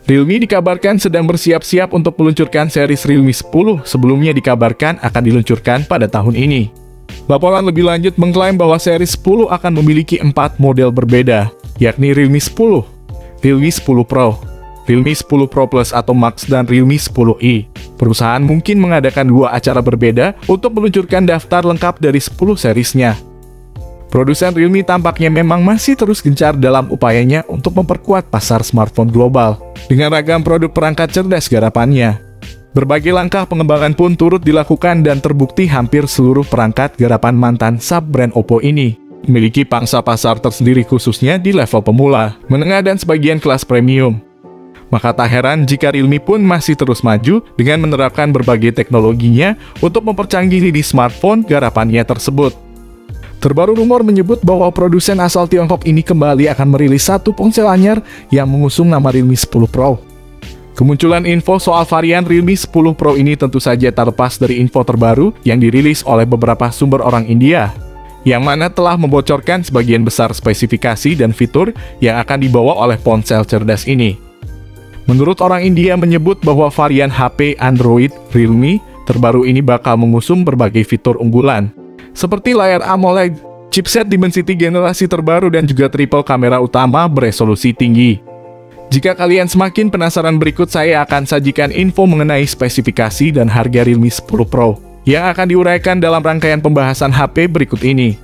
Realme dikabarkan sedang bersiap-siap untuk meluncurkan series Realme 10, sebelumnya dikabarkan akan diluncurkan pada tahun ini. Laporan lebih lanjut mengklaim bahwa seri 10 akan memiliki 4 model berbeda, yakni Realme 10, Realme 10 Pro, Realme 10 Pro Plus atau Max, dan Realme 10i. Perusahaan mungkin mengadakan 2 acara berbeda untuk meluncurkan daftar lengkap dari 10 serisnya. Produsen Realme tampaknya memang masih terus gencar dalam upayanya untuk memperkuat pasar smartphone global dengan ragam produk perangkat cerdas garapannya. Berbagai langkah pengembangan pun turut dilakukan dan terbukti hampir seluruh perangkat garapan mantan sub-brand Oppo ini memiliki pangsa pasar tersendiri khususnya di level pemula, menengah dan sebagian kelas premium. Maka tak heran jika Realme pun masih terus maju dengan menerapkan berbagai teknologinya untuk mempercanggih di smartphone garapannya tersebut. Terbaru rumor menyebut bahwa produsen asal Tiongkok ini kembali akan merilis satu ponsel anyar yang mengusung nama Realme 10 Pro. Kemunculan info soal varian Realme 10 Pro ini tentu saja tak lepas dari info terbaru yang dirilis oleh beberapa sumber orang India, yang mana telah membocorkan sebagian besar spesifikasi dan fitur yang akan dibawa oleh ponsel cerdas ini. Menurut orang India menyebut bahwa varian HP Android Realme terbaru ini bakal mengusung berbagai fitur unggulan, seperti layar AMOLED, chipset Dimensity generasi terbaru dan juga triple kamera utama beresolusi tinggi. Jika kalian semakin penasaran, berikut saya akan sajikan info mengenai spesifikasi dan harga Realme 10 Pro yang akan diuraikan dalam rangkaian pembahasan HP berikut ini.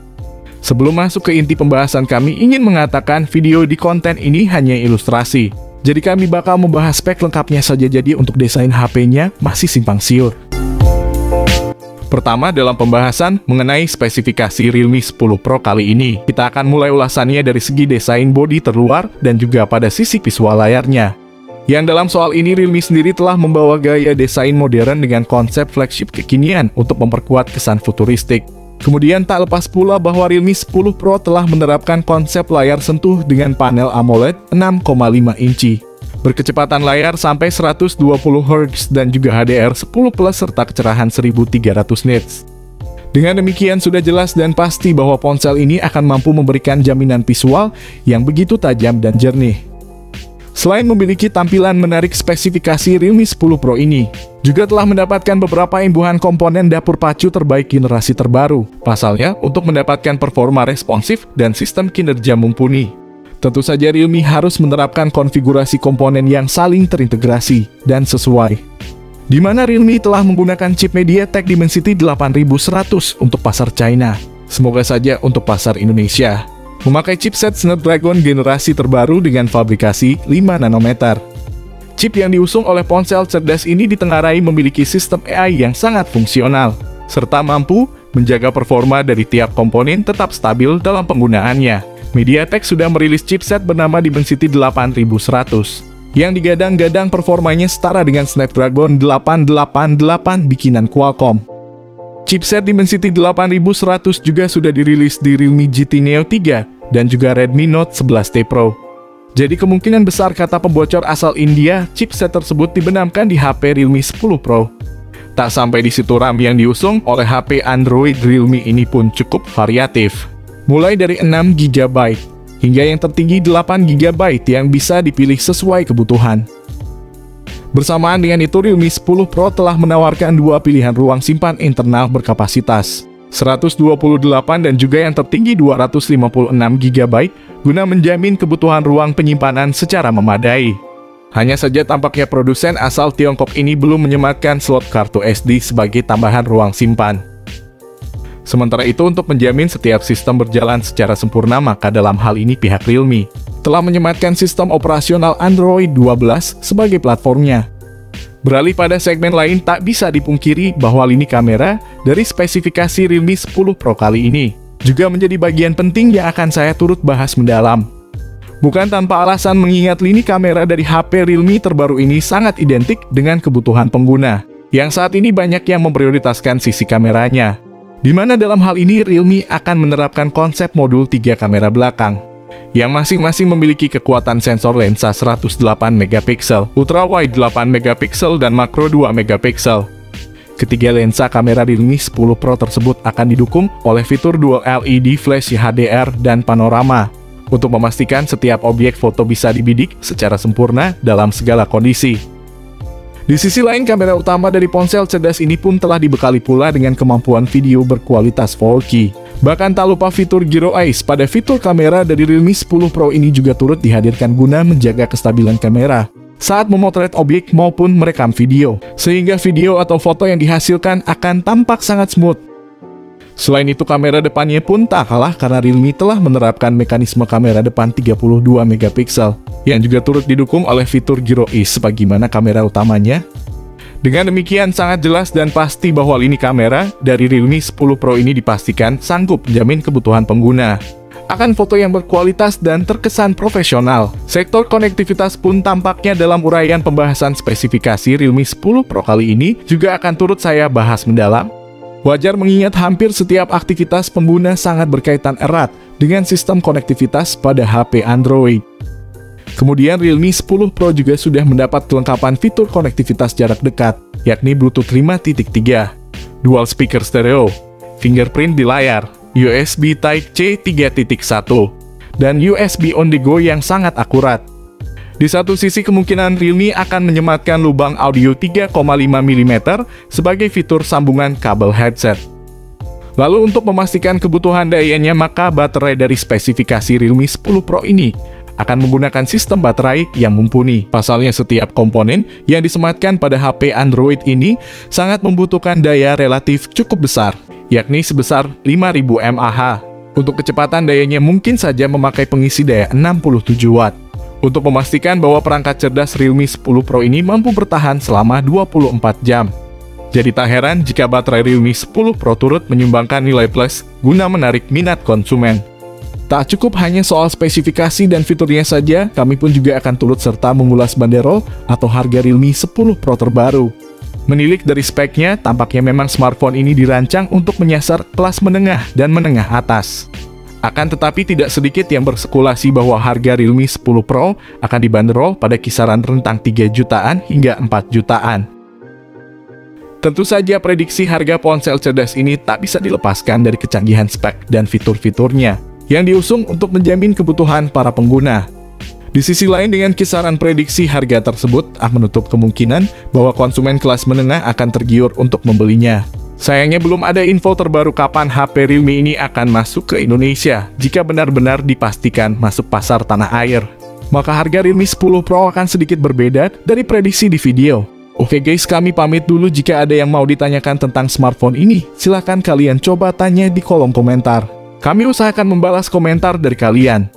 Sebelum masuk ke inti pembahasan, kami ingin mengatakan video di konten ini hanya ilustrasi. Jadi kami bakal membahas spek lengkapnya saja, jadi untuk desain HP-nya masih simpang siur. Pertama, dalam pembahasan mengenai spesifikasi Realme 10 Pro kali ini, kita akan mulai ulasannya dari segi desain bodi terluar dan juga pada sisi visual layarnya. Yang dalam soal ini Realme sendiri telah membawa gaya desain modern dengan konsep flagship kekinian untuk memperkuat kesan futuristik. Kemudian tak lepas pula bahwa Realme 10 Pro telah menerapkan konsep layar sentuh dengan panel AMOLED 6,5 inci. Berkecepatan layar sampai 120 Hz dan juga HDR10+ serta kecerahan 1300 nits. Dengan demikian sudah jelas dan pasti bahwa ponsel ini akan mampu memberikan jaminan visual yang begitu tajam dan jernih. Selain memiliki tampilan menarik, spesifikasi Realme 10 Pro ini juga telah mendapatkan beberapa imbuhan komponen dapur pacu terbaik generasi terbaru. Pasalnya, untuk mendapatkan performa responsif dan sistem kinerja mumpuni, tentu saja Realme harus menerapkan konfigurasi komponen yang saling terintegrasi dan sesuai. Di mana Realme telah menggunakan chip MediaTek Dimensity 8100 untuk pasar China. Semoga saja untuk pasar Indonesia memakai chipset Snapdragon generasi terbaru dengan fabrikasi 5 nanometer. Chip yang diusung oleh ponsel cerdas ini ditengarai memiliki sistem AI yang sangat fungsional, serta mampu menjaga performa dari tiap komponen tetap stabil dalam penggunaannya. MediaTek sudah merilis chipset bernama Dimensity 8100, yang digadang-gadang performanya setara dengan Snapdragon 888 bikinan Qualcomm. Chipset Dimensity 8100 juga sudah dirilis di Realme GT Neo 3 dan juga Redmi Note 11T Pro. Jadi kemungkinan besar, kata pembocor asal India, chipset tersebut dibenamkan di HP Realme 10 Pro. Tak sampai di situ, RAM yang diusung oleh HP Android Realme ini pun cukup variatif. Mulai dari 6 GB hingga yang tertinggi 8 GB yang bisa dipilih sesuai kebutuhan. Bersamaan dengan itu, Realme 10 Pro telah menawarkan 2 pilihan ruang simpan internal berkapasitas 128 dan juga yang tertinggi 256 GB guna menjamin kebutuhan ruang penyimpanan secara memadai. Hanya saja tampaknya produsen asal Tiongkok ini belum menyematkan slot kartu SD sebagai tambahan ruang simpan. Sementara itu, untuk menjamin setiap sistem berjalan secara sempurna, maka dalam hal ini pihak Realme telah menyematkan sistem operasional Android 12 sebagai platformnya. Beralih pada segmen lain, tak bisa dipungkiri bahwa lini kamera dari spesifikasi Realme 10 Pro kali ini juga menjadi bagian penting yang akan saya turut bahas mendalam. Bukan tanpa alasan, mengingat lini kamera dari HP Realme terbaru ini sangat identik dengan kebutuhan pengguna, yang saat ini banyak yang memprioritaskan sisi kameranya. Di mana dalam hal ini Realme akan menerapkan konsep modul 3 kamera belakang, yang masing-masing memiliki kekuatan sensor lensa 108 MP, ultrawide 8 MP, dan makro 2 MP. Ketiga lensa kamera Realme 10 Pro tersebut akan didukung oleh fitur dual LED flash HDR dan panorama, untuk memastikan setiap objek foto bisa dibidik secara sempurna dalam segala kondisi. Di sisi lain, kamera utama dari ponsel cerdas ini pun telah dibekali pula dengan kemampuan video berkualitas 4K. Bahkan tak lupa fitur Gyro Eyes pada fitur kamera dari Realme 10 Pro ini juga turut dihadirkan guna menjaga kestabilan kamera saat memotret objek maupun merekam video, sehingga video atau foto yang dihasilkan akan tampak sangat smooth. Selain itu, kamera depannya pun tak kalah karena Realme telah menerapkan mekanisme kamera depan 32 megapiksel yang juga turut didukung oleh fitur Gyro Eyes sebagaimana kamera utamanya. Dengan demikian, sangat jelas dan pasti bahwa lini kamera dari Realme 10 Pro ini dipastikan sanggup menjamin kebutuhan pengguna akan foto yang berkualitas dan terkesan profesional. Sektor konektivitas pun tampaknya dalam uraian pembahasan spesifikasi Realme 10 Pro kali ini juga akan turut saya bahas mendalam. Wajar mengingat hampir setiap aktivitas pengguna sangat berkaitan erat dengan sistem konektivitas pada HP Android. Kemudian Realme 10 Pro juga sudah mendapat kelengkapan fitur konektivitas jarak dekat, yakni Bluetooth 5.3, dual speaker stereo, fingerprint di layar, USB Type-C 3.1, dan USB on the go yang sangat akurat. Di satu sisi, kemungkinan Realme akan menyematkan lubang audio 3,5 mm sebagai fitur sambungan kabel headset. Lalu untuk memastikan kebutuhan dayanya, maka baterai dari spesifikasi Realme 10 Pro ini akan menggunakan sistem baterai yang mumpuni. Pasalnya, setiap komponen yang disematkan pada HP Android ini sangat membutuhkan daya relatif cukup besar, yakni sebesar 5000 mAh. Untuk kecepatan dayanya mungkin saja memakai pengisi daya 67 Watt. Untuk memastikan bahwa perangkat cerdas Realme 10 Pro ini mampu bertahan selama 24 jam. Jadi tak heran jika baterai Realme 10 Pro turut menyumbangkan nilai plus guna menarik minat konsumen. Tak cukup hanya soal spesifikasi dan fiturnya saja, kami pun juga akan turut serta mengulas banderol atau harga Realme 10 Pro terbaru. Menilik dari speknya, tampaknya memang smartphone ini dirancang untuk menyasar kelas menengah dan menengah atas. Akan tetapi tidak sedikit yang berspekulasi bahwa harga Realme 10 Pro akan dibanderol pada kisaran rentang 3 jutaan hingga 4 jutaan. Tentu saja prediksi harga ponsel cerdas ini tak bisa dilepaskan dari kecanggihan spek dan fitur-fiturnya yang diusung untuk menjamin kebutuhan para pengguna. Di sisi lain, dengan kisaran prediksi harga tersebut menutup kemungkinan bahwa konsumen kelas menengah akan tergiur untuk membelinya. Sayangnya belum ada info terbaru kapan HP Realme ini akan masuk ke Indonesia. Jika benar-benar dipastikan masuk pasar tanah air, maka harga Realme 10 Pro akan sedikit berbeda dari prediksi di video. Oke guys, kami pamit dulu. Jika ada yang mau ditanyakan tentang smartphone ini, silahkan kalian coba tanya di kolom komentar. Kami usahakan membalas komentar dari kalian.